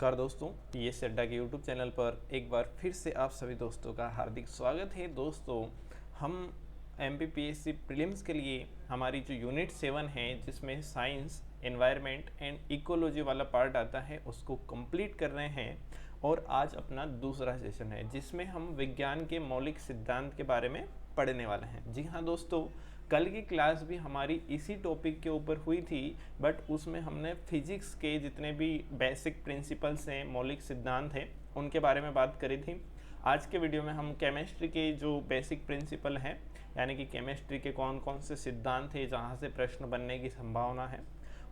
नमस्कार दोस्तों, ये अड्डा के यूट्यूब चैनल पर एक बार फिर से आप सभी दोस्तों का हार्दिक स्वागत है। दोस्तों, हम MPPSC प्रीलिम्स के लिए हमारी जो यूनिट 7 है, जिसमें साइंस, एनवायरनमेंट एंड इकोलॉजी वाला पार्ट आता है, उसको कंप्लीट कर रहे हैं। और आज अपना दूसरा सेशन है जिसमें हम विज्ञान के मौलिक सिद्धांत के बारे में पढ़ने वाले हैं। जी हाँ दोस्तों, कल की क्लास भी हमारी इसी टॉपिक के ऊपर हुई थी, बट उसमें हमने फिजिक्स के जितने भी बेसिक प्रिंसिपल्स हैं, मौलिक सिद्धांत हैं, उनके बारे में बात करी थी। आज के वीडियो में हम केमिस्ट्री के जो बेसिक प्रिंसिपल हैं, यानी कि केमिस्ट्री के कौन कौन से सिद्धांत हैं जहाँ से प्रश्न बनने की संभावना है,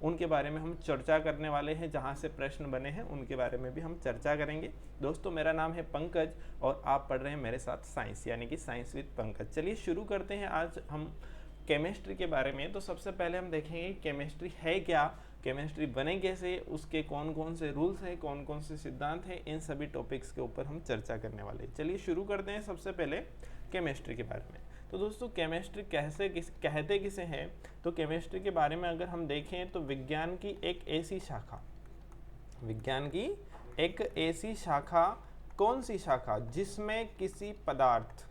उनके बारे में हम चर्चा करने वाले हैं। जहाँ से प्रश्न बने हैं उनके बारे में भी हम चर्चा करेंगे। दोस्तों, मेरा नाम है पंकज और आप पढ़ रहे हैं मेरे साथ साइंस, यानी कि साइंस विद पंकज। चलिए शुरू करते हैं आज हम केमिस्ट्री के बारे में। तो सबसे पहले हम देखेंगे केमिस्ट्री है क्या, केमिस्ट्री बने कैसे, उसके कौन कौन से रूल्स हैं, कौन कौन से सिद्धांत हैं, इन सभी टॉपिक्स के ऊपर हम चर्चा करने वाले हैं। चलिए शुरू करते हैं सबसे पहले केमिस्ट्री के बारे में। तो दोस्तों, केमिस्ट्री कहते किसे हैं? तो केमिस्ट्री के बारे में अगर हम देखें तो विज्ञान की एक ऐसी शाखा, कौन सी शाखा जिसमें किसी पदार्थ,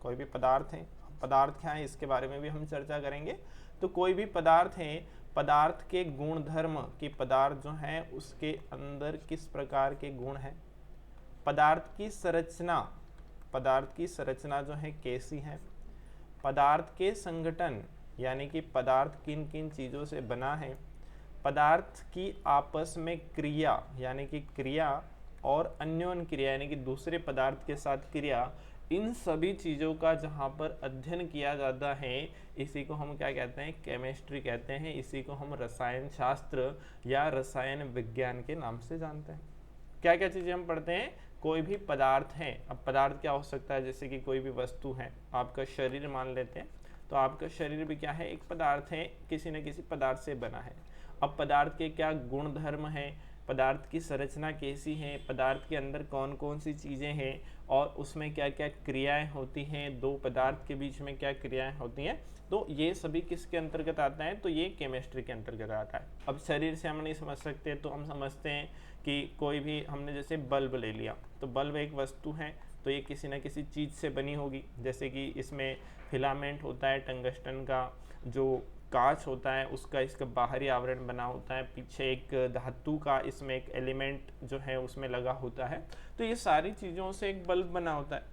कोई भी पदार्थ है, पदार्थ क्या है इसके बारे में भी हम चर्चा करेंगे। तो कोई भी पदार्थ है, पदार्थ के गुण धर्म, कि पदार्थ जो है उसके अंदर किस प्रकार के गुण हैं, पदार्थ की संरचना जो है कैसी है, पदार्थ के संगठन, यानी कि पदार्थ किन किन चीज़ों से बना है, पदार्थ की आपस में क्रिया, यानी कि क्रिया और अन्योन्य क्रिया, यानी कि दूसरे पदार्थ के साथ क्रिया, इन सभी चीज़ों का जहाँ पर अध्ययन किया जाता है, इसी को हम क्या कहते हैं? केमिस्ट्री कहते हैं। इसी को हम रसायन शास्त्र या रसायन विज्ञान के नाम से जानते हैं। क्या क्या चीज़ें हम पढ़ते हैं? कोई भी पदार्थ है। अब पदार्थ क्या हो सकता है? जैसे कि कोई भी वस्तु है, आपका शरीर मान लेते हैं, तो आपका शरीर भी क्या है? एक पदार्थ है, किसी न किसी पदार्थ से बना है। अब पदार्थ के क्या गुण धर्म हैं, पदार्थ की संरचना कैसी है, पदार्थ के अंदर कौन कौन सी चीज़ें हैं और उसमें क्या क्या क्रियाएं होती हैं, दो पदार्थ के बीच में क्या क्रियाएं होती हैं, तो ये सभी किसके अंतर्गत आता है? तो ये केमिस्ट्री के अंतर्गत आता है। अब शरीर से हम नहीं समझ सकते, तो हम समझते हैं कि कोई भी, हमने जैसे बल्ब ले लिया, तो बल्ब एक वस्तु है, तो ये किसी न किसी चीज़ से बनी होगी। जैसे कि इसमें फिलामेंट होता है टंगस्टन का, जो कांच होता है उसका इसका बाहरी आवरण बना होता है, पीछे एक धातु का इसमें एक एलिमेंट जो है उसमें लगा होता है। तो ये सारी चीज़ों से एक बल्ब बना होता है,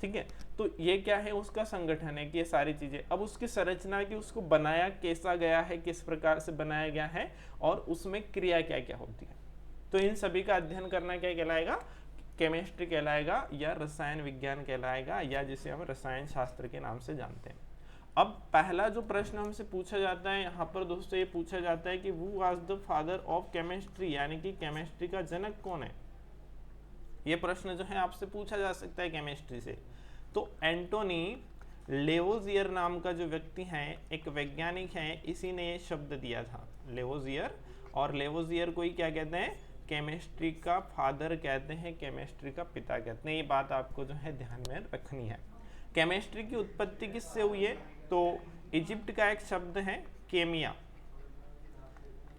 ठीक है। तो ये क्या है? उसका संगठन है कि ये सारी चीज़ें। अब उसकी संरचना की, उसको बनाया कैसा गया है, किस प्रकार से बनाया गया है और उसमें क्रिया क्या क्या होती है, तो इन सभी का अध्ययन करना क्या कहलाएगा? केमिस्ट्री कहलाएगा, या रसायन विज्ञान कहलाएगा, या जिसे हम रसायन शास्त्र के नाम से जानते हैं। अब पहला जो प्रश्न हमसे पूछा जाता है यहाँ पर दोस्तों, ये पूछा जाता है कि who was the father of chemistry, यानी कि केमिस्ट्री का जनक कौन है? ये प्रश्न जो है आपसे पूछा जा सकता है केमिस्ट्री से। तो एंटोनी लेवोजियर नाम का जो व्यक्ति है, एक वैज्ञानिक है, इसी ने ये शब्द दिया था, लेवोजियर। और लेवोजियर को ही क्या कहते हैं? केमिस्ट्री का फादर कहते हैं, केमिस्ट्री का पिता कहते हैं। ये बात आपको जो है ध्यान में रखनी है। केमिस्ट्री की उत्पत्ति किससे हुई है? तो इजिप्ट का एक शब्द है केमिया,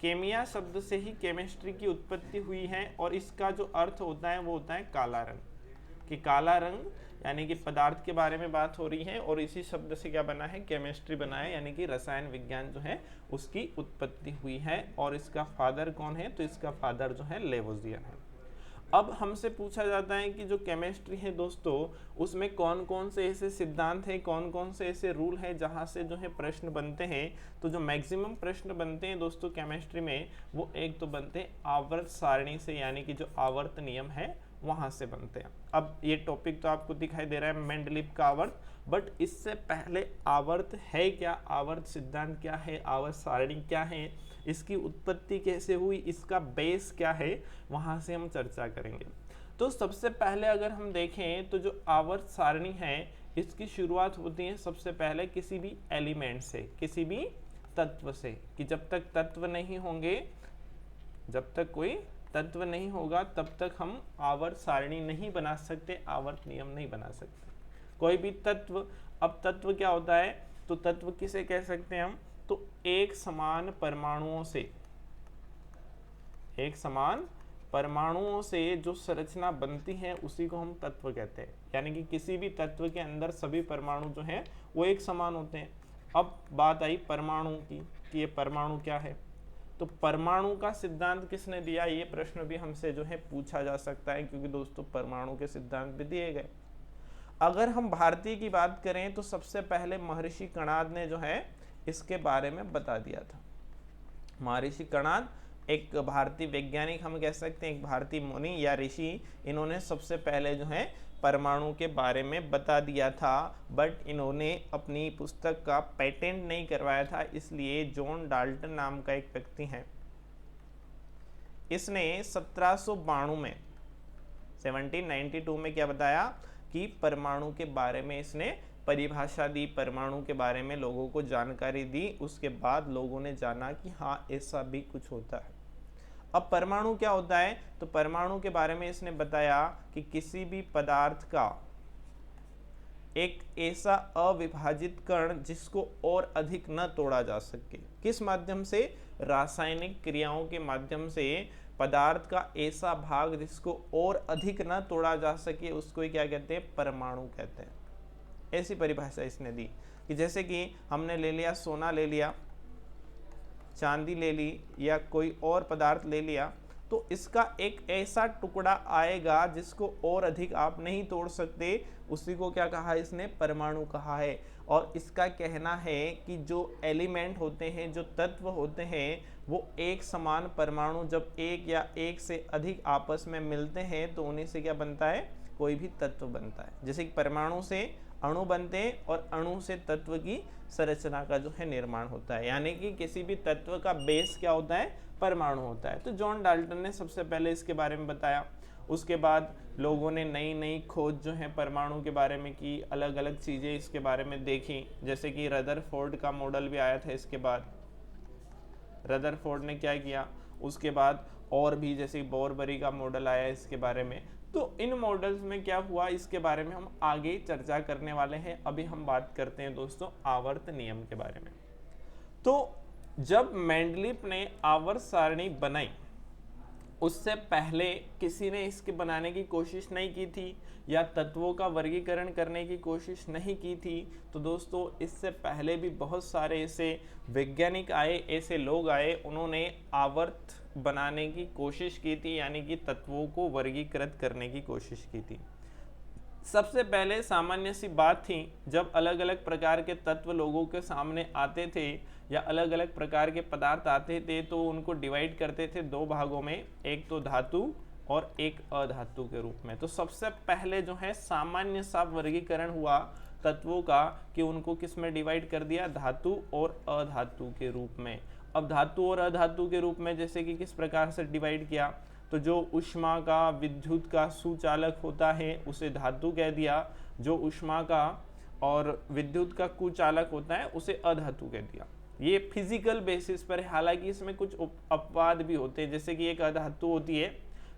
केमिया शब्द से ही केमिस्ट्री की उत्पत्ति हुई है। और इसका जो अर्थ होता है वो होता है काला रंग, कि काला रंग, यानी कि पदार्थ के बारे में बात हो रही है और इसी शब्द से क्या बना है? केमिस्ट्री बना है, यानी कि रसायन विज्ञान जो है उसकी उत्पत्ति हुई है। और इसका फादर कौन है? तो इसका फादर जो है लेवोजियर है। अब हमसे पूछा जाता है कि जो केमिस्ट्री है दोस्तों, उसमें कौन कौन से ऐसे सिद्धांत हैं, कौन कौन से ऐसे रूल हैं जहाँ से जो है प्रश्न बनते हैं। तो जो मैक्सिमम प्रश्न बनते हैं दोस्तों केमिस्ट्री में, वो एक तो बनते हैं आवर्त सारणी से, यानी कि जो आवर्त नियम है वहाँ से बनते हैं। अब ये टॉपिक तो आपको दिखाई दे रहा है मेंडलीव का आवर्त, बट इससे पहले आवर्त है क्या, आवर्त सिद्धांत क्या है, आवर्त सारणी क्या है, इसकी उत्पत्ति कैसे हुई, इसका बेस क्या है, वहाँ से हम चर्चा करेंगे। तो सबसे पहले अगर हम देखें तो जो आवर्त सारणी है, इसकी शुरुआत होती है सबसे पहले किसी भी एलिमेंट से, किसी भी तत्व से, कि जब तक तत्व नहीं होंगे, जब तक कोई तत्व नहीं होगा तब तक हम आवर्त सारणी नहीं बना सकते, आवर्त नियम नहीं बना सकते। कोई भी तत्व, अब तत्व क्या होता है? तो तत्व किसे कह सकते हैं हम? तो एक समान परमाणुओं से, एक समान परमाणुओं से जो संरचना बनती है उसी को हम तत्व कहते हैं। यानी कि किसी भी तत्व के अंदर सभी परमाणु जो हैं वो एक समान होते हैं। अब बात आई परमाणु की कि ये परमाणु क्या है। तो परमाणु का सिद्धांत किसने दिया, ये प्रश्न भी हमसे जो है पूछा जा सकता है, क्योंकि दोस्तों परमाणु के सिद्धांत भी दिए गए। अगर हम भारतीय की बात करें तो सबसे पहले महर्षि कणाद ने जो है इसके बारे में बता दिया था। महर्षि कणाद एक भारतीय वैज्ञानिक हम कह सकते हैं, एक भारतीय मुनि या ऋषि, इन्होंने सबसे पहले जो है परमाणु के बारे में बता दिया था। बट इन्होंने अपनी पुस्तक का पेटेंट नहीं करवाया था, इसलिए जॉन डाल्टन नाम का एक व्यक्ति है, इसने 1792 में 1792 में क्या बताया कि परमाणु के बारे में इसने परिभाषा दी, परमाणु के बारे में लोगों को जानकारी दी। उसके बाद लोगों ने जाना कि हाँ ऐसा भी कुछ होता है। अब परमाणु क्या होता है, तो परमाणु के बारे में इसने बताया कि किसी भी पदार्थ का एक ऐसा अविभाजित कण जिसको और अधिक न तोड़ा जा सके। किस माध्यम से, रासायनिक क्रियाओं के माध्यम से पदार्थ का ऐसा भाग जिसको और अधिक न तोड़ा जा सके, उसको क्या कहते हैं, परमाणु कहते हैं। ऐसी परिभाषा इसने दी कि जैसे कि हमने ले लिया सोना, ले लिया चांदी, ले ली या कोई और पदार्थ ले लिया, तो इसका एक ऐसा टुकड़ा आएगा जिसको और अधिक आप नहीं तोड़ सकते, उसी को क्या कहा इसने, परमाणु कहा है। और इसका कहना है कि जो एलिमेंट होते हैं, जो तत्व होते हैं, वो एक समान परमाणु जब एक या एक से अधिक आपस में मिलते हैं तो उन्हीं से क्या बनता है, कोई भी तत्व बनता है। जैसे कि परमाणु से अणु बनते हैं और अणु से तत्व की संरचना का जो है निर्माण होता है। यानी कि किसी भी तत्व का बेस क्या होता है, परमाणु होता है। तो जॉन डाल्टन ने सबसे पहले इसके बारे में बताया। उसके बाद लोगों ने नई नई खोज जो है परमाणु के बारे में की, अलग अलग चीज़ें इसके बारे में देखी, जैसे कि रदरफोर्ड का मॉडल भी आया था। इसके बाद रदरफोर्ड ने क्या किया, उसके बाद और भी जैसे बोरबरी का मॉडल आया इसके बारे में। तो इन मॉडल्स में क्या हुआ, इसके बारे में हम आगे चर्चा करने वाले हैं। अभी हम बात करते हैं दोस्तों आवर्त नियम के बारे में। तो जब मेंडलीफ ने आवर्त सारणी बनाई, उससे पहले किसी ने इसके बनाने की कोशिश नहीं की थी या तत्वों का वर्गीकरण करने की कोशिश नहीं की थी। तो दोस्तों इससे पहले भी बहुत सारे ऐसे वैज्ञानिक आए, ऐसे लोग आए, उन्होंने आवर्त बनाने की कोशिश की थी, यानी कि तत्वों को वर्गीकृत करने की कोशिश की थी। सबसे पहले सामान्य सी बात थी, जब अलग अलग प्रकार के तत्व लोगों के सामने आते थे या अलग अलग प्रकार के पदार्थ आते थे, तो उनको डिवाइड करते थे दो भागों में, एक तो धातु और एक अधातु के रूप में। तो सबसे पहले जो है सामान्य सा वर्गीकरण हुआ तत्वों का कि उनको किस में डिवाइड कर दिया, धातु और अधातु के रूप में। अब धातु और अधातु के रूप में जैसे कि किस प्रकार से डिवाइड किया, तो जो ऊष्मा का विद्युत का सुचालक होता है उसे धातु कह दिया, जो ऊष्मा का और विद्युत का कुचालक होता है उसे अधातु कह दिया। ये फिजिकल बेसिस पर है, हालांकि इसमें कुछ अपवाद भी होते हैं। जैसे कि एक अधातु होती है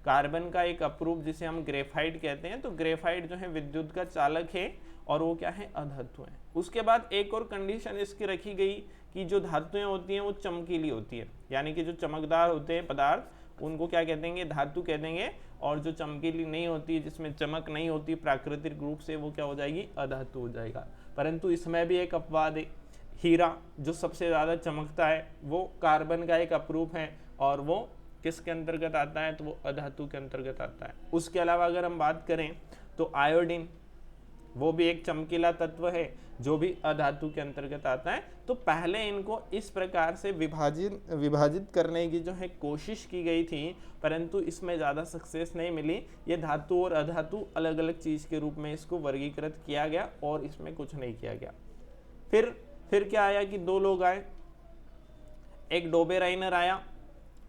कार्बन का एक अपरूप जिसे हम ग्रेफाइट कहते हैं, तो ग्रेफाइट जो है विद्युत का चालक है और वो क्या है, अधातु है। उसके बाद एक और कंडीशन इसकी रखी गई कि जो धातुएं होती हैं वो चमकीली होती है, यानी कि जो चमकदार होते हैं पदार्थ उनको क्या कह देंगे, धातु कह देंगे, और जो चमकीली नहीं होती, जिसमें चमक नहीं होती प्राकृतिक रूप से, वो क्या हो जाएगी, अधातु हो जाएगा। परंतु इसमें भी एक अपवाद है, हीरा जो सबसे ज़्यादा चमकता है वो कार्बन का एक अपरूप है और वो किसके अंतर्गत आता है, तो वो अधातु के अंतर्गत आता है। उसके अलावा अगर हम बात करें तो आयोडीन, वो भी एक चमकीला तत्व है जो भी अधातु के अंतर्गत आता है। तो पहले इनको इस प्रकार से विभाजित करने की जो है कोशिश की गई थी, परंतु इसमें ज़्यादा सक्सेस नहीं मिली। ये धातु और अधातु अलग अलग चीज़ के रूप में इसको वर्गीकृत किया गया और इसमें कुछ नहीं किया गया। फिर क्या आया कि दो लोग आए, एक डोबेराइनर आया,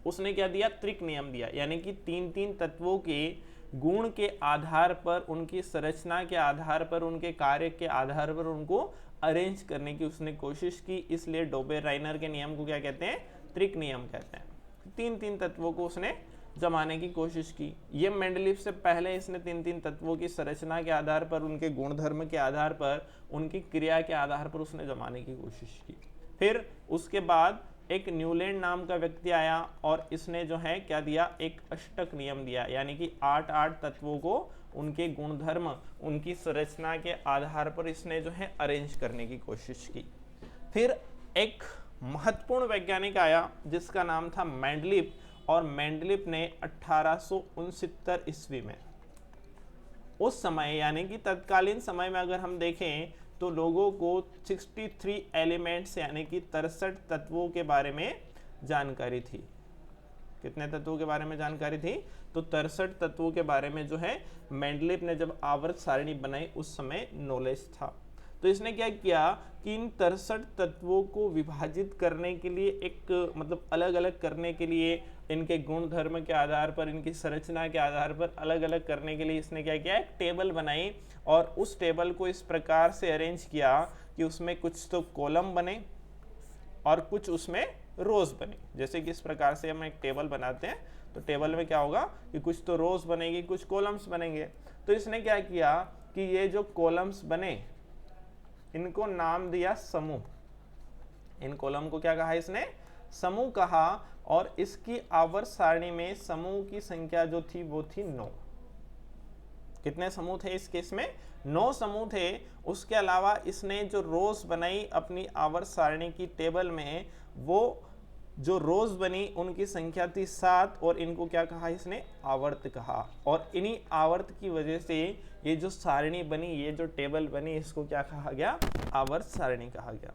उसने क्या दिया, त्रिक नियम दिया, यानी कि तीन तीन तत्वों के गुण के आधार पर, उनकी संरचना के आधार पर, उनके कार्य के आधार पर उनको अरेंज करने की उसने कोशिश की। इसलिए डोबेराइनर के नियम को क्या कहते हैं, त्रिक नियम कहते हैं। तीन तीन तत्वों को उसने जमाने की कोशिश की। ये मेंडलीफ से पहले इसने तीन तीन तत्वों की संरचना के आधार पर, उनके गुणधर्म के आधार पर, उनकी क्रिया के आधार पर उसने जमाने की कोशिश की। फिर उसके बाद एक न्यूलैंड नाम का व्यक्ति आया और इसने जो है क्या दिया, एक अष्टक नियम दिया, यानी कि 8 तत्वों को उनके गुणधर्म, उनकी संरचना के आधार पर इसने जो है अरेंज करने की कोशिश की। फिर एक महत्वपूर्ण वैज्ञानिक आया जिसका नाम था मेंडलीफ, और मेंडलीफ ने 1869 ईस्वी में, उस समय यानी कि तत्कालीन समय में अगर हम देखें तो लोगों को 63 एलिमेंट्स यानी कि 63 तत्वों के बारे में जानकारी थी। कितने तत्वों के बारे में जानकारी थी? तो 63 तत्वों के बारे में जो है मेंडलीफ ने जब आवर्त सारणी बनाई उस समय नॉलेज था। तो इसने क्या किया कि इन 63 तत्वों को विभाजित करने के लिए, एक मतलब अलग अलग करने के लिए, इनके गुण धर्म के आधार पर, इनकी संरचना के आधार पर अलग अलग करने के लिए इसने क्या किया, एक टेबल बनाई और उस टेबल को इस प्रकार से अरेंज किया कि उसमें कुछ तो कॉलम बने और कुछ उसमें रोज बने। जैसे कि इस प्रकार से हम एक टेबल बनाते हैं तो टेबल में क्या होगा कि कुछ तो रोज बनेगी, कुछ कॉलम्स बनेंगे। तो इसने क्या किया कि ये जो कॉलम्स बने इनको नाम दिया समूह। इन कॉलम को क्या कहा इसने? समूह कहा। और इसकी आवर्त सारणी में समूह की संख्या जो थी वो थी 9। कितने समूह थे इस केस में? 9 समूह थे। उसके अलावा इसने जो रोज बनाई अपनी आवर्त सारणी की टेबल में, वो जो रोज बनी उनकी संख्या थी 7, और इनको क्या कहा इसने? आवर्त कहा। और इन्हीं आवर्त की वजह से ये जो सारणी बनी, ये जो टेबल बनी, इसको क्या कहा गया? आवर्त सारणी कहा गया।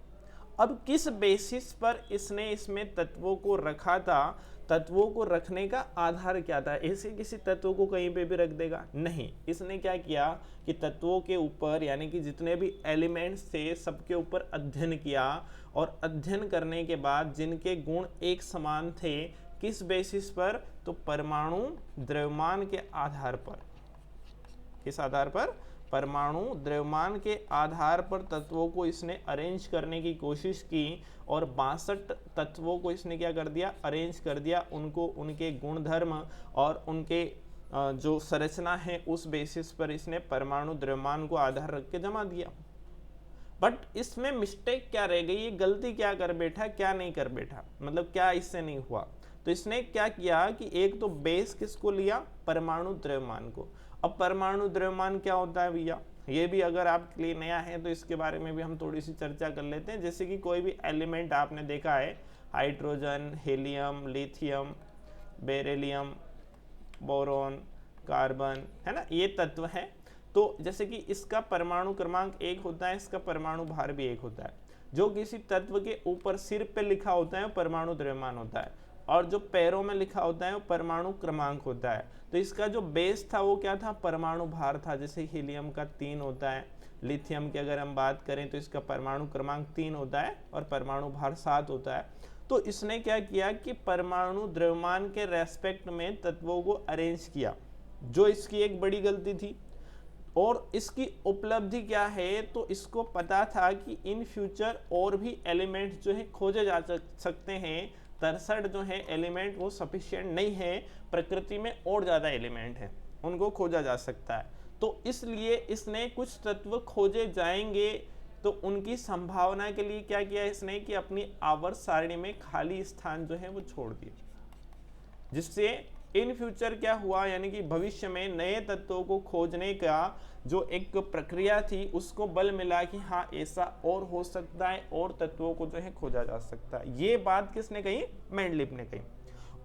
अब किस बेसिस पर इसने इसमें तत्वों को रखा था? तत्वों को रखने का आधार क्या था? ऐसे किसी तत्व को कहीं पे भी रख देगा? नहीं। इसने क्या किया कि तत्वों के ऊपर, यानी कि जितने भी एलिमेंट्स थे सबके ऊपर अध्ययन किया, और अध्ययन करने के बाद जिनके गुण एक समान थे, किस बेसिस पर? तो परमाणु द्रव्यमान के आधार पर। किस आधार पर? परमाणु द्रव्यमान के आधार पर तत्वों को इसने अरेंज करने की कोशिश की, और 62 तत्वों को इसने क्या कर दिया? अरेंज कर दिया। उनको उनके गुणधर्म और उनके जो संरचना है उस बेसिस पर इसने परमाणु द्रव्यमान को आधार रख के जमा दिया। बट इसमें मिस्टेक क्या रह गई? ये गलती क्या कर बैठा, क्या नहीं कर बैठा, मतलब क्या इससे नहीं हुआ? तो इसने क्या किया कि एक तो बेस किसको लिया? परमाणु द्रव्यमान को। अब परमाणु द्रव्यमान क्या होता है भैया? ये भी अगर आपके लिए नया है तो इसके बारे में भी हम थोड़ी सी चर्चा कर लेते हैं। जैसे कि कोई भी एलिमेंट आपने देखा है, hydrogen, helium, lithium, beryllium, boron, carbon, है ना, ये तत्व है। तो जैसे कि इसका परमाणु क्रमांक 1 होता है, इसका परमाणु भार भी 1 होता है। जो किसी तत्व के ऊपर सिर पे लिखा होता है वो परमाणु द्रव्यमान होता है, और जो पैरों में लिखा होता है वो परमाणु क्रमांक होता है। तो इसका जो बेस था वो क्या था? परमाणु भार था। जैसे हीलियम का 3 होता है, लिथियम की अगर हम बात करें तो इसका परमाणु क्रमांक 3 होता है और परमाणु भार 7 होता है। तो इसने क्या किया कि परमाणु द्रव्यमान के रेस्पेक्ट में तत्वों को अरेंज किया, जो इसकी एक बड़ी गलती थी। और इसकी उपलब्धि क्या है? तो इसको पता था कि इन फ्यूचर और भी एलिमेंट्स जो है खोजे जा सकते हैं। 63 जो है एलिमेंट वो सफिशिएंट नहीं है, प्रकृति में और ज़्यादा एलिमेंट है, उनको खोजा जा सकता है। तो इसलिए इसने कुछ तत्व खोजे जाएंगे, तो उनकी संभावना के लिए क्या किया इसने कि अपनी आवर्त सारणी में खाली स्थान जो है वो छोड़ दिए, जिससे इन फ्यूचर क्या हुआ, यानी कि भविष्य में नए तत्वों को खोजने का जो एक प्रक्रिया थी उसको बल मिला कि हाँ ऐसा और हो सकता है, और तत्वों को जो है खोजा जा सकता है। ये बात किसने कही? मेंडलीफ ने कही।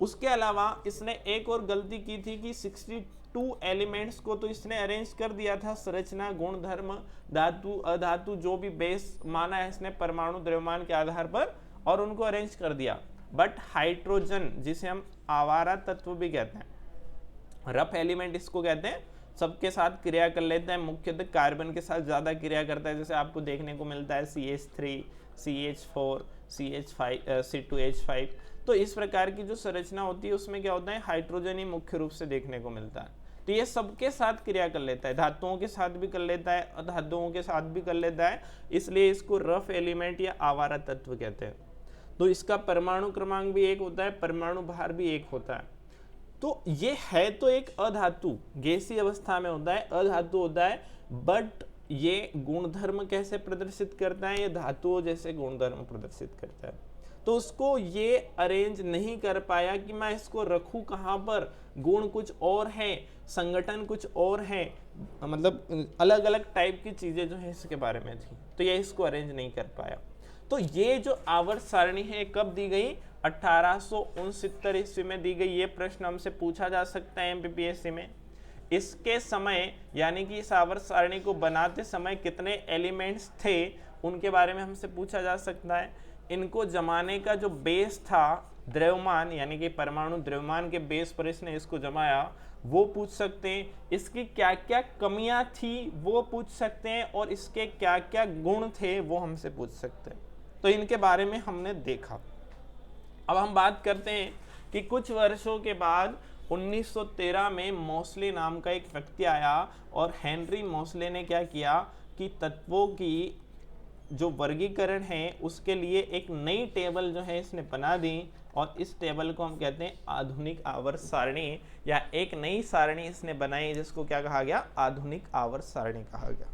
उसके अलावा इसने एक और गलती की थी कि 62 एलिमेंट्स को तो इसने अरेंज कर दिया था, संरचना, गुण धर्म, धातु, अधातु, जो भी बेस माना है इसने परमाणु द्रव्यमान के आधार पर, और उनको अरेंज कर दिया। बट हाइड्रोजन, जिसे हम आवारा तत्व भी कहते हैं, रफ एलिमेंट इसको कहते हैं, सबके साथ क्रिया कर लेते हैं, मुख्यतः कार्बन के साथ ज़्यादा क्रिया करता है। जैसे आपको देखने को मिलता है CH3, CH4, CH5, C2H5। तो इस प्रकार की जो संरचना होती है उसमें क्या होता है? हाइड्रोजन ही मुख्य रूप से देखने को मिलता है। तो ये सबके साथ क्रिया कर लेता है, धातुओं के साथ भी कर लेता है, अधातुओं के साथ भी कर लेता है, इसलिए इसको रफ एलिमेंट या आवारा तत्व कहते हैं। तो इसका परमाणु क्रमांक भी 1 होता है, परमाणु भार भी 1 होता है। तो ये है तो एक अधातु, गैसीय अवस्था में होता है, अधातु होता है, बट ये गुणधर्म कैसे प्रदर्शित करता है? ये धातुओं जैसे गुणधर्म प्रदर्शित करता है। तो उसको ये अरेंज नहीं कर पाया कि मैं इसको रखूं कहाँ पर, गुण कुछ और है, संगठन कुछ और है, मतलब अलग अलग टाइप की चीजें जो है इसके बारे में थी, तो ये इसको अरेंज नहीं कर पाया। तो ये जो आवर्त सारणी है कब दी गई, 1869 ईस्वी में दी गई। ये प्रश्न हमसे पूछा जा सकता है एमपीपीएससी में। इसके समय यानी कि इस आवर्त सारणी को बनाते समय कितने एलिमेंट्स थे उनके बारे में हमसे पूछा जा सकता है। इनको जमाने का जो बेस था द्रव्यमान यानी कि परमाणु द्रव्यमान के बेस पर इसने इसको जमाया, वो पूछ सकते हैं। इसकी क्या क्या कमियां थी वो पूछ सकते हैं, और इसके क्या क्या गुण थे वो हमसे पूछ सकते हैं। तो इनके बारे में हमने देखा। अब हम बात करते हैं कि कुछ वर्षों के बाद 1913 में मोस्ले नाम का एक व्यक्ति आया, और हेनरी मोस्ले ने क्या किया कि तत्वों की जो वर्गीकरण है उसके लिए एक नई टेबल जो है इसने बना दी, और इस टेबल को हम कहते हैं आधुनिक आवर्त सारणी, या एक नई सारणी इसने बनाई जिसको क्या कहा गया, आधुनिक आवर्त सारणी कहा गया।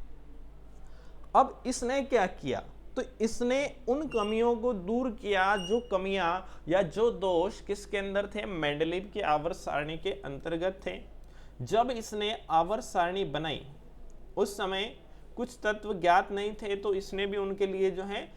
अब इसने क्या किया, तो इसने उन कमियों को दूर किया, जो कमियां या जो दोष किसके अंदर थे, मेंडलीव की आवर्त सारणी के अंतर्गत थे। जब इसने आवर्त सारणी बनाई उस समय कुछ तत्व ज्ञात नहीं थे, तो इसने भी उनके लिए जो है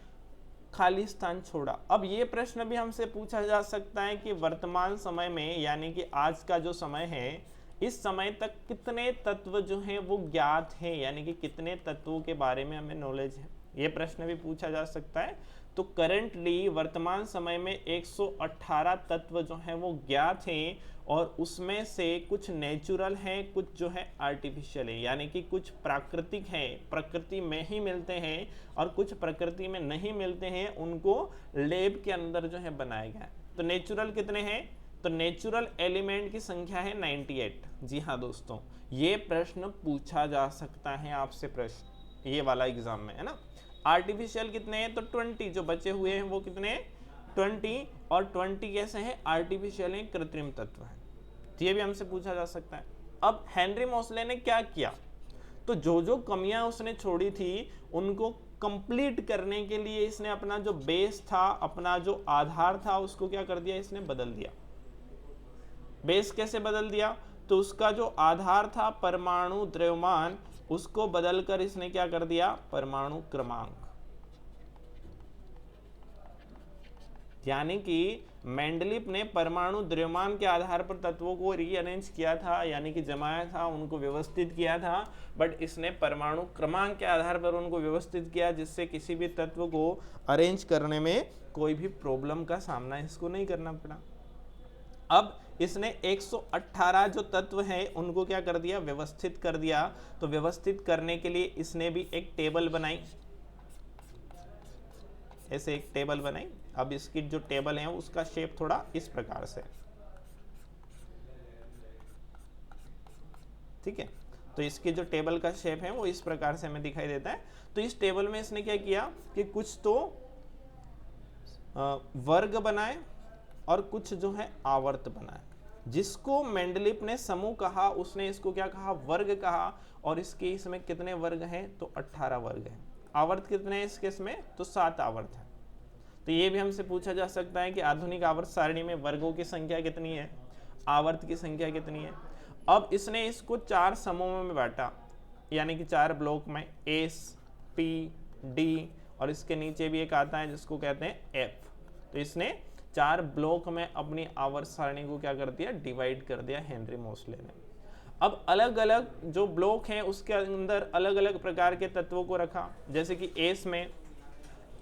खाली स्थान छोड़ा। अब ये प्रश्न भी हमसे पूछा जा सकता है कि वर्तमान समय में यानी कि आज का जो समय है, इस समय तक कितने तत्व जो हैं वो ज्ञात हैं, यानी कि कितने तत्वों के बारे में हमें नॉलेज है, ये प्रश्न भी पूछा जा सकता है। तो करंटली वर्तमान समय में 118 तत्व जो हैं वो ज्ञात हैं, और उसमें से कुछ नेचुरल हैं, कुछ जो है आर्टिफिशियल है, यानी कि कुछ प्राकृतिक हैं, प्रकृति में ही मिलते हैं, और कुछ प्रकृति में नहीं मिलते हैं, उनको लैब के अंदर जो है बनाया गया है। तो नेचुरल कितने हैं, तो नेचुरल एलिमेंट की संख्या है 98। जी हाँ दोस्तों, ये प्रश्न पूछा जा सकता है आपसे, प्रश्न ये वाला एग्जाम में, है ना। आर्टिफिशियल कितने हैं, तो 20 जो बचे हुए हैं वो कितने हैं, 20, और 20 कैसे हैं, आर्टिफिशियल हैं, कृत्रिम तत्व हैं। तो ये भी हमसे पूछा जा सकता है। अब हेनरी मोस्ले ने क्या किया, तो जो जो कमियां उसने छोड़ी थी उनको कंप्लीट करने के लिए इसने अपना जो बेस था, अपना जो आधार था, उसको क्या कर दिया, इसने बदल दिया। बेस कैसे बदल दिया, तो उसका जो आधार था परमाणु द्रव्यमान, उसको बदलकर इसने क्या कर दिया, परमाणु क्रमांक। यानी कि मेंडलीव ने परमाणु द्रव्यमान के आधार पर तत्वों को रीअरेंज किया था, यानी कि जमाया था, उनको व्यवस्थित किया था, बट इसने परमाणु क्रमांक के आधार पर उनको व्यवस्थित किया, जिससे किसी भी तत्व को अरेंज करने में कोई भी प्रॉब्लम का सामना इसको नहीं करना पड़ा। अब इसने 118 जो तत्व हैं उनको क्या कर दिया, व्यवस्थित कर दिया। तो व्यवस्थित करने के लिए इसने भी एक टेबल बनाई, ऐसे एक टेबल बनाई। अब इसकी जो टेबल है उसका शेप थोड़ा इस प्रकार से, ठीक है। तो इसकी जो टेबल का शेप है वो इस प्रकार से हमें दिखाई देता है। तो इस टेबल में इसने क्या किया कि कुछ तो वर्ग बनाए और कुछ जो है आवर्त बनाए। जिसको मेंडलीव ने समूह कहा उसने इसको क्या कहा, वर्ग कहा। और इसके इसमें कितने वर्ग हैं, तो 18 वर्ग हैं। आवर्त कितने हैं इसके इसमें, तो 7 आवर्त है। तो ये भी हमसे पूछा जा सकता है कि आधुनिक आवर्त सारणी में वर्गों की संख्या कितनी है, आवर्त की संख्या कितनी है। अब इसने इसको 4 समूहों में बांटा, यानी कि 4 ब्लॉक में, एस, पी, डी, और इसके नीचे भी एक आता है जिसको कहते हैं एफ। तो इसने 4 ब्लॉक में अपनी आवर्त सारणी को क्या कर दिया, डिवाइड कर दिया हेनरी मोस्ले ने। अब अलग अलग जो ब्लॉक हैं उसके अंदर अलग अलग प्रकार के तत्वों को रखा। जैसे कि एस में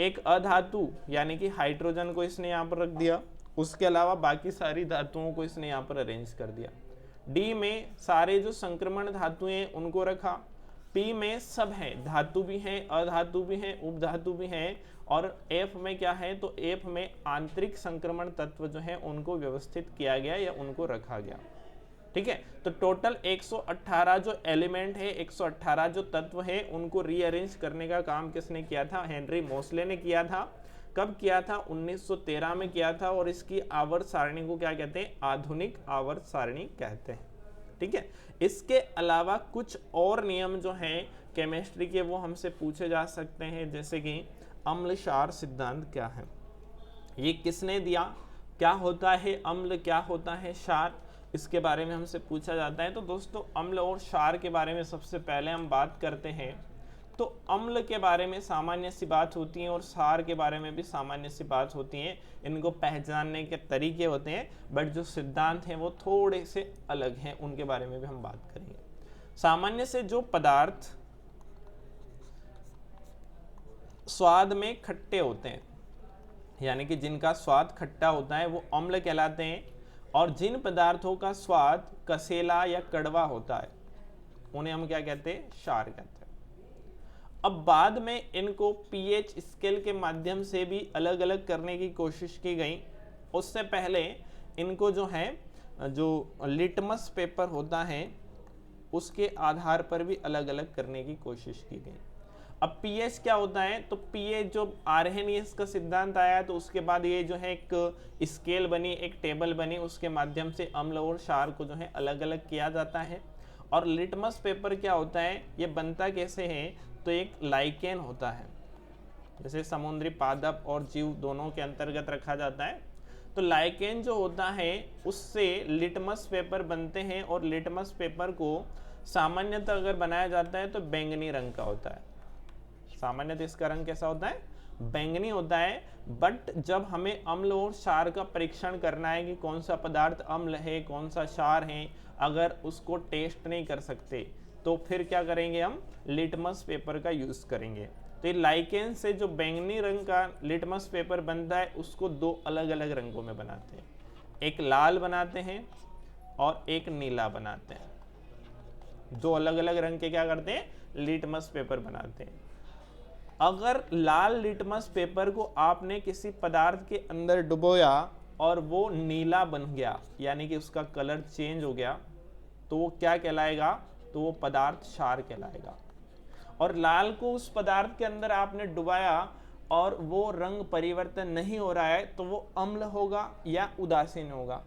एक अधातु यानी कि हाइड्रोजन को इसने यहाँ पर रख दिया, उसके अलावा बाकी सारी धातुओं को इसने यहाँ पर अरेंज कर दिया। डी में सारे जो संक्रमण धातुएं हैं उनको रखा। पी में सब है, धातु भी हैं, अधातु भी हैं, उपधातु भी हैं। और एफ में क्या है, तो एफ में आंतरिक संक्रमण तत्व जो है उनको व्यवस्थित किया गया या उनको रखा गया, ठीक है। तो टोटल 118 जो एलिमेंट है, 118 जो तत्व है, उनको रीअरेंज करने का काम किसने किया था, हेनरी मोस्ले ने किया था। कब किया था, 1913 में किया था। और इसकी आवर्त सारणी को क्या कहते हैं, आधुनिक आवर्त सारणी कहते हैं, ठीक है। इसके अलावा कुछ और नियम जो हैं केमिस्ट्री के वो हमसे पूछे जा सकते हैं, जैसे कि अम्ल क्षार सिद्धांत क्या है। ये किसने दिया? क्या होता है अम्ल, क्या होता है क्षार, इसके बारे में हमसे पूछा जाता है। तो दोस्तों अम्ल और क्षार के बारे में सबसे पहले हम बात करते हैं। तो अम्ल के बारे में सामान्य सी बात होती है और क्षार के बारे में भी सामान्य सी बात होती है। इनको पहचानने के तरीके होते हैं, बट जो सिद्धांत हैं वो थोड़े से अलग हैं, उनके बारे में भी हम बात करेंगे। सामान्य से जो पदार्थ स्वाद में खट्टे होते हैं, यानी कि जिनका स्वाद खट्टा होता है, वो अम्ल कहलाते हैं। और जिन पदार्थों का स्वाद कसेला या कड़वा होता है, उन्हें हम क्या कहते हैं? क्षार कहते हैं। अब बाद में इनको पीएच स्केल के माध्यम से भी अलग अलग करने की कोशिश की गई। उससे पहले इनको जो है, जो लिटमस पेपर होता है, उसके आधार पर भी अलग अलग करने की कोशिश की गई। अब पीएच क्या होता है? तो पीएच जो आर्हेनियस का सिद्धांत आया, तो उसके बाद ये जो है एक स्केल बनी, एक टेबल बनी, उसके माध्यम से अम्ल और क्षार को जो है अलग अलग किया जाता है। और लिटमस पेपर क्या होता है? ये बनता कैसे है? तो एक लाइकेन होता है, जैसे समुद्री पादप और जीव दोनों के अंतर्गत रखा जाता है। तो लाइकेन जो होता है उससे लिटमस पेपर बनते हैं, और लिटमस पेपर को सामान्यतः अगर बनाया जाता है तो बैंगनी रंग का होता है। सामान्यतः इसका रंग कैसा होता है? बैंगनी होता है। बट जब हमें अम्ल और क्षार का परीक्षण करना है कि कौन सा पदार्थ अम्ल है, कौन सा क्षार है, अगर उसको टेस्ट नहीं कर सकते तो फिर क्या करेंगे? हम लिटमस पेपर का यूज करेंगे। तो ये लाइकेन से जो बैंगनी रंग का लिटमस पेपर बनता है, उसको दो अलग अलग रंगों में बनाते हैं। एक लाल बनाते हैं और एक नीला बनाते हैं। दो अलग अलग रंग के क्या करते हैं? लिटमस पेपर बनाते हैं। अगर लाल लिटमस पेपर को आपने किसी पदार्थ के अंदर डुबोया और वो नीला बन गया, यानी कि उसका कलर चेंज हो गया, तो वो क्या कहलाएगा? तो वो पदार्थ क्षार कहलाएगा। और लाल को उस पदार्थ के अंदर आपने डुबाया और वो रंग परिवर्तन नहीं हो रहा है, तो वो अम्ल होगा या उदासीन होगा।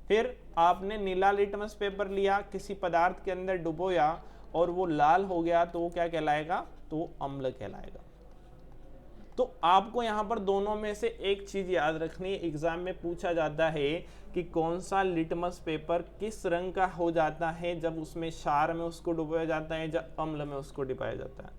फिर आपने नीला लिटमस पेपर लिया, किसी पदार्थ के अंदर डुबोया और वो लाल हो गया, तो वो क्या कहलाएगा? तो वो अम्ल कहलाएगा। तो आपको यहाँ पर दोनों में से एक चीज याद रखनी है, एग्जाम में पूछा जाता है कि कौन सा लिटमस पेपर किस रंग का हो जाता है जब उसमें क्षार में उसको डुबाया जाता है, जब अम्ल में उसको डुबाया जाता है।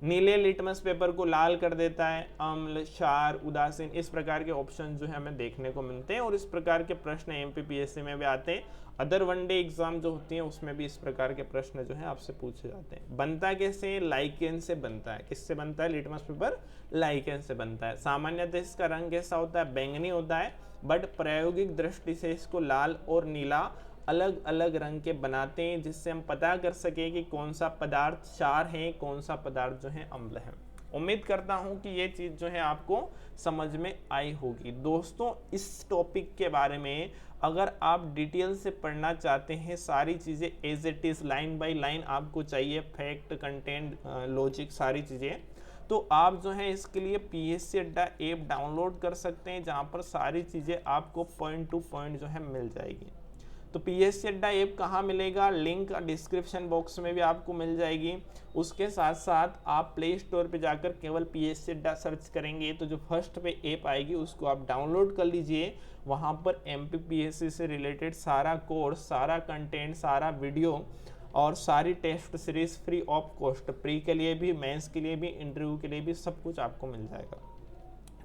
नीले लिटमस पेपर को लाल कर देता है, अम्ल, क्षार, उदासीन, इस प्रकार के ऑप्शन जो है हमें देखने को मिलते हैं। और इस प्रकार के प्रश्न एमपीपीएससी में भी आते हैं। अदर वनडे एग्जाम जो होती हैं उसमें भी इस प्रकार के प्रश्न जो है आपसे पूछे जाते हैं। बनता कैसे? लाइकेन से बनता है। किससे बनता है लिटमस पेपर? लाइकेन से बनता है। सामान्यतः इसका रंग कैसा होता है? बैंगनी होता है। बट प्रायोगिक दृष्टि से इसको लाल और नीला अलग अलग रंग के बनाते हैं, जिससे हम पता कर सके कि कौन सा पदार्थ क्षार है, कौन सा पदार्थ जो है अम्ल है। उम्मीद करता हूं कि ये चीज जो है आपको समझ में आई होगी। दोस्तों इस टॉपिक के बारे में अगर आप डिटेल से पढ़ना चाहते हैं, सारी चीजें as it is line by line आपको चाहिए, फैक्ट, कंटेंट, लॉजिक, सारी चीजें, तो आप जो है इसके लिए पीएससी अड्डा ऐप डाउनलोड कर सकते हैं, जहां पर सारी चीजें आपको पॉइंट टू पॉइंट जो है मिल जाएगी। तो पीएससी अड्डा ऐप कहाँ मिलेगा? लिंक डिस्क्रिप्शन बॉक्स में भी आपको मिल जाएगी। उसके साथ साथ आप प्ले स्टोर पे जाकर केवल पीएससी अड्डा सर्च करेंगे तो जो फर्स्ट पे ऐप आएगी उसको आप डाउनलोड कर लीजिए। वहाँ पर एमपीपीएससी से रिलेटेड सारा कोर्स, सारा कंटेंट, सारा वीडियो और सारी test series free of cost, pre के लिए भी, मेंस के लिए भी, इंटरव्यू के लिए भी, सब कुछ आपको मिल जाएगा।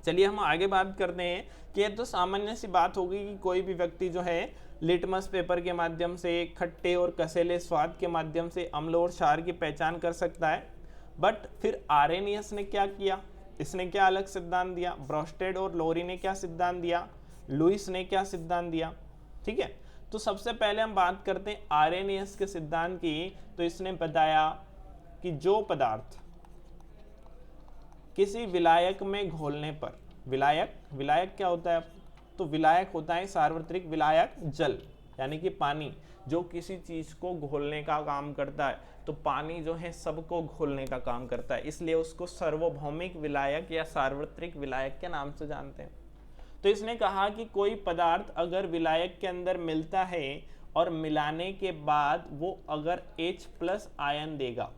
चलिए हम आगे बात करते हैं कि ये तो सामान्य सी बात होगी कि कोई भी व्यक्ति जो है लिटमस पेपर के माध्यम से खट्टे और कसेले स्वाद के माध्यम से अम्ल और क्षार की पहचान कर सकता है। बट फिर आर्हेनियस ने क्या किया? इसने क्या अलग सिद्धांत दिया? ब्रोस्टेड और लोरी ने क्या सिद्धांत दिया? लुइस ने क्या सिद्धांत दिया? ठीक है, तो सबसे पहले हम बात करते हैं आर्हेनियस के सिद्धांत की। तो इसने बताया कि जो पदार्थ किसी विलायक में घोलने पर, विलायक क्या होता है? तो विलायक होता है सार्वत्रिक विलायक जल, यानी कि पानी, जो किसी चीज को घोलने का काम करता है। तो पानी जो है सबको घोलने का काम करता है, इसलिए उसको सार्वभौमिक विलायक या सार्वत्रिक विलायक के नाम से जानते हैं। तो इसने कहा कि कोई पदार्थ अगर विलायक के अंदर मिलता है और मिलाने के बाद वो अगर H+ आयन देगा,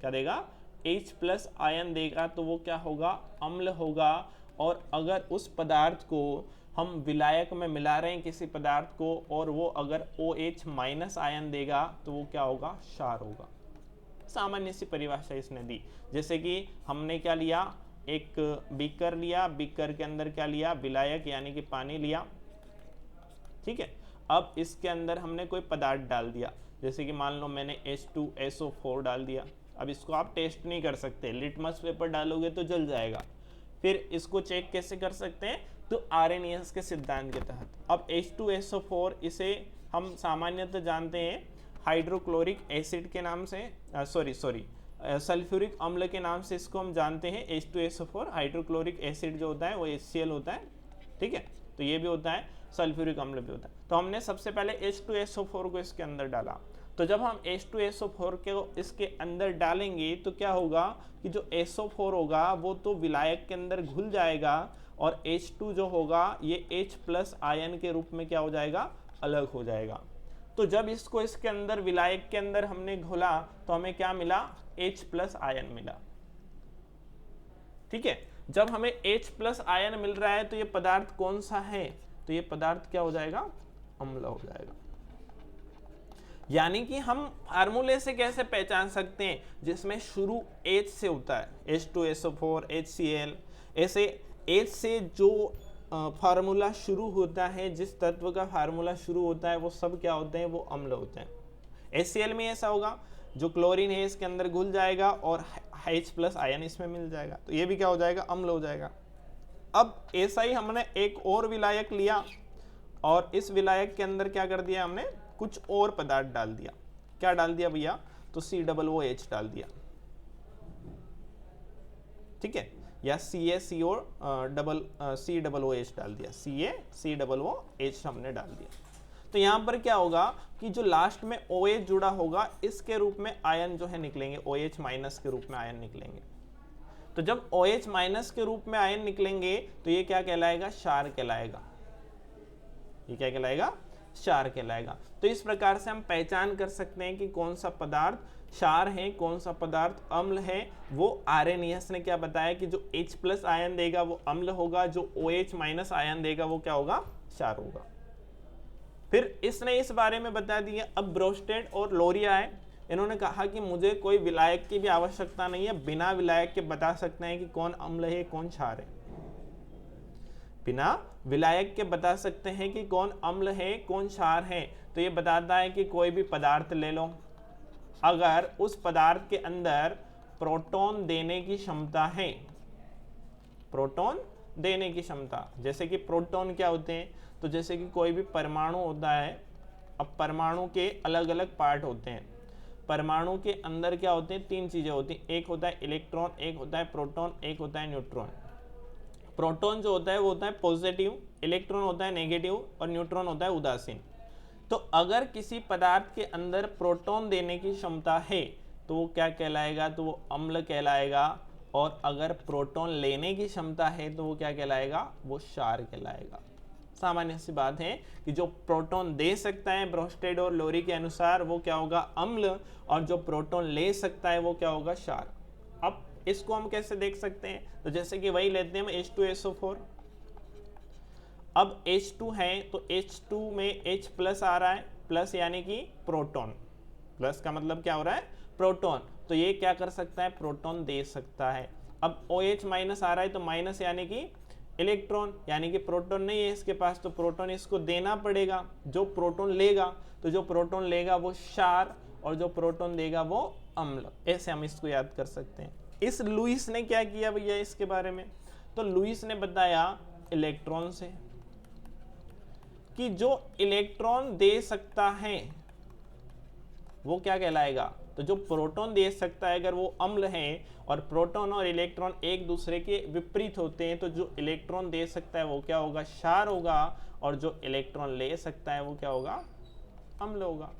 क्या देगा? H+ आयन देगा, तो वो क्या होगा? अम्ल होगा। और अगर उस पदार्थ को हम विलायक में मिला रहे हैं किसी पदार्थ को और वो अगर OH माइनस आयन देगा तो वो क्या होगा, क्षार होगा। सामान्य सी परिभाषा इसने दी। जैसे कि हमने क्या लिया, एक बीकर लिया, बीकर के अंदर क्या लिया, विलायक यानी कि पानी लिया, ठीक है। अब इसके अंदर हमने कोई पदार्थ डाल दिया, जैसे कि मान लो मैंने H2SO4 डाल दिया। अब इसको आप टेस्ट नहीं कर सकते, लिटमस पेपर डालोगे तो जल जाएगा। फिर इसको चेक कैसे कर सकते हैं, तो आर्हेनियस के सिद्धांत के तहत। अब H2SO4 इसे हम सामान्यतः जानते हैं हाइड्रोक्लोरिक एसिड के नाम से, सल्फ्यूरिक अम्ल के नाम से इसको हम जानते हैं। H2SO4 हाइड्रोक्लोरिक एसिड जो होता है वो HCl होता है, ठीक है। तो ये भी होता है, सल्फ्यूरिक अम्ल भी होता है। तो हमने सबसे पहले H2SO4 को इसके अंदर डाला। तो जब हम H2SO4 को इसके अंदर डालेंगे तो क्या होगा कि जो SO4 होगा वो तो विलायक के अंदर घुल जाएगा और H2 जो होगा ये H+ आयन के रूप में क्या हो जाएगा, अलग हो जाएगा। तो जब इसको इसके अंदर विलायक के अंदर हमने घोला तो हमें क्या मिला, H+ आयन मिला, ठीक है। जब हमें H+ आयन मिल रहा है तो ये पदार्थ कौन सा है, तो ये पदार्थ क्या हो जाएगा, अम्ल हो जाएगा। यानी कि हम फार्मूले से कैसे पहचान सकते हैं, जिसमें शुरू H से होता है, H2SO4 HCl, ऐसे H से जो फार्मूला शुरू होता है, जिस तत्व का फार्मूला शुरू होता है वो सब क्या होते हैं, वो अम्ल होते हैं। HCl में ऐसा होगा, जो क्लोरीन है इसके अंदर घुल जाएगा और H+ आयन इसमें मिल जाएगा, तो ये भी क्या हो जाएगा, अम्ल हो जाएगा। अब ऐसा ही हमने एक और विलायक लिया और इस विलायक के अंदर क्या कर दिया, हमने कुछ और पदार्थ डाल दिया। क्या डाल दिया भैया, तो COOH डाल दिया, ठीक है, या CaCO COOH डाल दिया, CaCOOH हमने डाल दिया। तो यहाँ पर क्या होगा कि जो लास्ट में OH जुड़ा होगा इसके रूप में आयन जो है निकलेंगे, OH माइनस के रूप में आयन निकलेंगे। तो जब OH माइनस के रूप में आयन निकलेंगे तो ये क्या कहलाएगा, क्षार कहलाएगा। ये क्या कहलाएगा, क्षार कहलाएगा। तो इस प्रकार से हम पहचान कर सकते हैं कि कौन सा पदार्थ क्षार है, कौन सा पदार्थ अम्ल है। वो आर्हेनियस ने क्या बताया कि जो H+ आयन देगा वो अम्ल होगा, जो OH माइनस आयन देगा वो क्या होगा, क्षार होगा। फिर इसने इस बारे में बता दिया। अब ब्रोस्टेड और लोरिया है, इन्होंने कहा कि मुझे कोई विलायक की भी आवश्यकता नहीं है, बिना विलायक के बता सकते हैं कि कौन अम्ल है कौन क्षार है। बिना विलायक के बता सकते हैं कि कौन अम्ल है कौन क्षार है। तो ये बताता है कि कोई भी पदार्थ ले लो, अगर उस पदार्थ के अंदर प्रोटॉन देने की क्षमता है, प्रोटॉन देने की क्षमता, जैसे कि प्रोटॉन क्या होते हैं, तो जैसे कि कोई भी परमाणु होता है। अब परमाणु के अलग अलग पार्ट होते हैं। परमाणु के अंदर क्या होते हैं, तीन चीजें होती हैं, एक होता है इलेक्ट्रॉन, एक होता है प्रोटॉन, एक होता है न्यूट्रॉन। प्रोटॉन जो होता है वो होता है पॉजिटिव, इलेक्ट्रॉन होता है नेगेटिव और न्यूट्रॉन होता है उदासीन। तो अगर किसी पदार्थ के अंदर प्रोटॉन देने की क्षमता है तो वो क्या कहलाएगा, तो वो अम्ल कहलाएगा। और अगर प्रोटॉन लेने की क्षमता है तो वो क्या कहलाएगा, वो क्षार कहलाएगा। सामान्य सी बात है कि जो प्रोटॉन दे सकता है ब्रोस्टेड और लोरी के अनुसार वो क्या होगा, अम्ल, और जो प्रोटॉन ले सकता है वो क्या होगा, क्षार। अब इसको हम कैसे देख सकते हैं, तो जैसे कि वही लेते हैं हम H2SO4। अब H2 है तो H2 में H+ आ रहा है, प्लस यानी कि प्रोटॉन, प्लस का मतलब क्या हो रहा है, प्रोटॉन। तो ये क्या कर सकता है, प्रोटॉन दे सकता है। अब OH माइनस आ रहा है तो माइनस यानी कि इलेक्ट्रॉन, यानी कि प्रोटॉन नहीं है इसके पास, तो प्रोटॉन इसको देना पड़ेगा। जो प्रोटॉन लेगा, तो जो प्रोटॉन लेगा वो क्षार और जो प्रोटॉन देगा वो अम्ल। ऐसे हम इसको याद कर सकते हैं। इस लुईस ने क्या किया भैया इसके बारे में, तो लुईस ने बताया इलेक्ट्रॉन से कि जो इलेक्ट्रॉन दे सकता है वो क्या कहलाएगा, तो जो प्रोटॉन दे सकता है अगर वो अम्ल है और प्रोटॉन और इलेक्ट्रॉन एक दूसरे के विपरीत होते हैं तो जो इलेक्ट्रॉन दे सकता है वो क्या होगा, क्षार होगा, और जो इलेक्ट्रॉन ले सकता है वो क्या होगा, अम्ल होगा।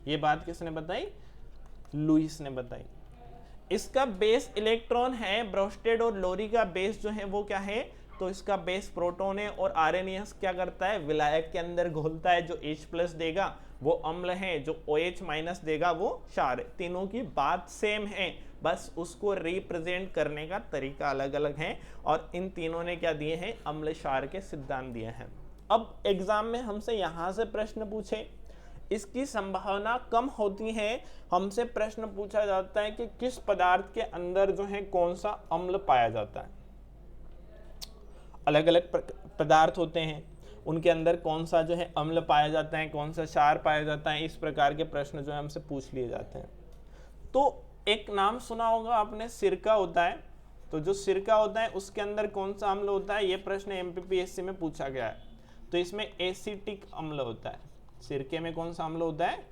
ये बात किसने बताई, लुईस ने बताई। इसका बेस इलेक्ट्रॉन है, ब्रोस्टेड और लोरी का बेस जो है वो क्या है, तो इसका बेस प्रोटॉन है। और आर्हेनियस क्या करता है, विलायक के अंदर घोलता है, जो H+ देगा वो अम्ल है, जो OH माइनस देगा वो क्षार है। तीनों की बात सेम है, बस उसको रिप्रेजेंट करने का तरीका अलग अलग है। और इन तीनों ने क्या दिए हैं, अम्ल क्षार के सिद्धांत दिए हैं। अब एग्जाम में हमसे यहां से प्रश्न पूछे, इसकी संभावना कम होती है। हमसे प्रश्न पूछा जाता है कि किस पदार्थ के अंदर जो है कौन सा अम्ल पाया जाता है। अलग अलग पदार्थ होते हैं, उनके अंदर कौन सा जो है अम्ल पाया जाता है, कौन सा क्षार पाया जाता है, इस प्रकार के प्रश्न जो है हमसे पूछ लिए जाते हैं। तो एक नाम सुना होगा आपने, सिरका होता है। तो जो सिरका होता है उसके अंदर कौन सा अम्ल होता है, ये प्रश्न MPPSC में पूछा गया है। तो इसमें एसिटिक अम्ल होता है। सिरके में कौन सा अम्ल होता है,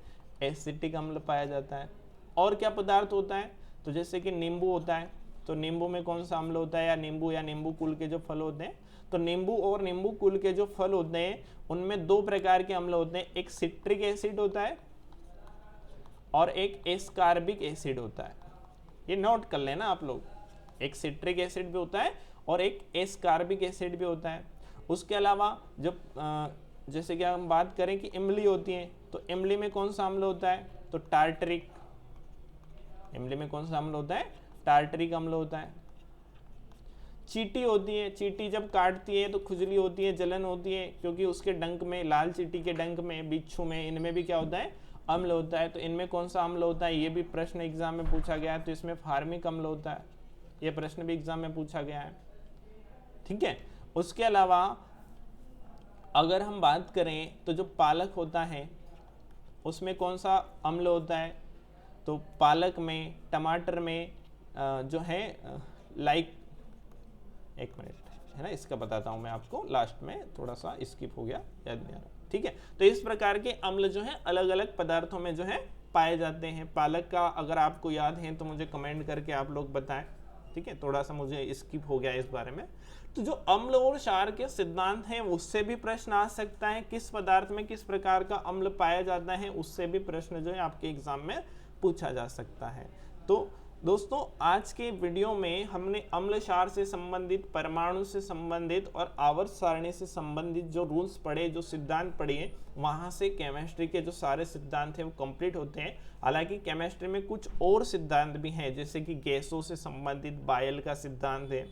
एसिटिक अम्ल पाया जाता है। और क्या पदार्थ होता है, तो जैसे कि नींबू होता है, तो नींबू में कौन सा अम्ल होता है, या नींबू कुल के जो फल होते हैं, तो नींबू और नींबू कुल के जो फल होते हैं उनमें दो प्रकार के अम्ल होते हैं, एक सिट्रिक एसिड होता है और एक एस्कार्बिक एसिड होता है। ये नोट कर लेना आप लोग, एक सिट्रिक एसिड भी होता है और एक एस्कार्बिक एसिड भी होता है। उसके अलावा जब जैसे कि हम बात करें कि इमली होती है, तो इमली में कौन सा अम्ल होता है, तो टार्टरिक। इमली में कौन सा अम्ल होता है, टार्टरिक अम्ल होता है। चींटी होती है, चींटी जब काटती है तो खुजली होती है, जलन होती है, क्योंकि उसके डंक में, लाल चींटी के डंक में, बिच्छू में, इनमें भी क्या होता है, अम्ल होता है। तो इनमें कौन सा अम्ल होता है, ये भी प्रश्न एग्जाम में पूछा गया है। तो इसमें फार्मिक अम्ल होता है, ये प्रश्न भी एग्जाम में पूछा गया है। ठीक है। उसके अलावा अगर हम बात करें तो जो पालक होता है उसमें कौन सा अम्ल होता है, तो पालक में, टमाटर में जो है लाइक, एक मिनट है ना, इसका बताता हूं मैं आपको, लास्ट में थोड़ा सा स्किप हो गया, याद नहीं आ रहा। ठीक है। तो इस प्रकार के अम्ल जो है अलग अलग पदार्थों में जो है पाए जाते हैं। पालक का अगर आपको याद है तो मुझे कमेंट करके आप लोग बताएं। ठीक है, थोड़ा सा मुझे स्किप हो गया इस बारे में। तो जो अम्ल और क्षार के सिद्धांत हैं उससे भी प्रश्न आ सकता है, किस पदार्थ में किस प्रकार का अम्ल पाया जाता है, उससे भी प्रश्न जो है आपके एग्जाम में पूछा जा सकता है। तो दोस्तों आज के वीडियो में हमने अम्ल क्षार से संबंधित, परमाणु से संबंधित और आवर्त सारणी से संबंधित जो रूल्स पढ़े, जो सिद्धांत पढ़े, वहां से केमिस्ट्री के जो सारे सिद्धांत हैं वो कंप्लीट होते हैं। हालांकि केमिस्ट्री में कुछ और सिद्धांत भी हैं, जैसे कि गैसों से संबंधित बायल का सिद्धांत है,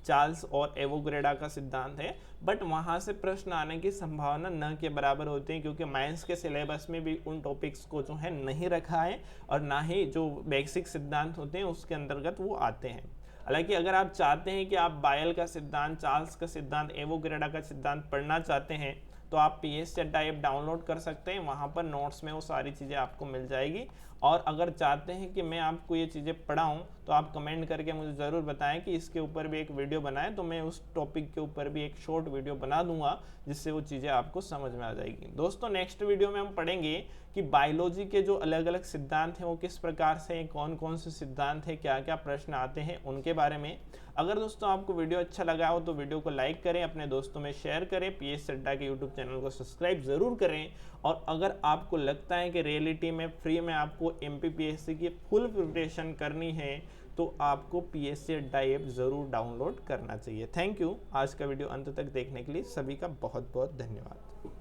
चार्ल्स और एवोग्रेडा का सिद्धांत है, बट वहां से प्रश्न आने की संभावना न के बराबर होती है, क्योंकि माइंस के सिलेबस में भी उन टॉपिक्स को जो है नहीं रखा है और ना ही जो बेसिक सिद्धांत होते हैं उसके अंतर्गत वो आते हैं। हालांकि अगर आप चाहते हैं कि आप बायल का सिद्धांत, चार्ल्स का सिद्धांत, एवोग्रेडा का सिद्धांत पढ़ना चाहते हैं तो आप PSC अड्डा ऐप डाउनलोड कर सकते हैं, वहाँ पर नोट्स में वो सारी चीज़ें आपको मिल जाएगी। और अगर चाहते हैं कि मैं आपको ये चीज़ें पढ़ाऊँ तो आप कमेंट करके मुझे ज़रूर बताएं कि इसके ऊपर भी एक वीडियो बनाएं, तो मैं उस टॉपिक के ऊपर भी एक शॉर्ट वीडियो बना दूंगा, जिससे वो चीज़ें आपको समझ में आ जाएगी। दोस्तों नेक्स्ट वीडियो में हम पढ़ेंगे कि बायोलॉजी के जो अलग अलग सिद्धांत हैं वो किस प्रकार से, कौन कौन से सिद्धांत हैं, क्या क्या प्रश्न आते हैं, उनके बारे में। अगर दोस्तों आपको वीडियो अच्छा लगा हो तो वीडियो को लाइक करें, अपने दोस्तों में शेयर करें, PSC अड्डा के यूट्यूब चैनल को सब्सक्राइब जरूर करें। और अगर आपको लगता है कि रियलिटी में फ्री में आपको MPPSC की फुल प्रिपरेशन करनी है तो आपको PSC अड्डा ऐप ज़रूर डाउनलोड करना चाहिए। Thank you. आज का वीडियो अंत तक देखने के लिए सभी का बहुत बहुत धन्यवाद।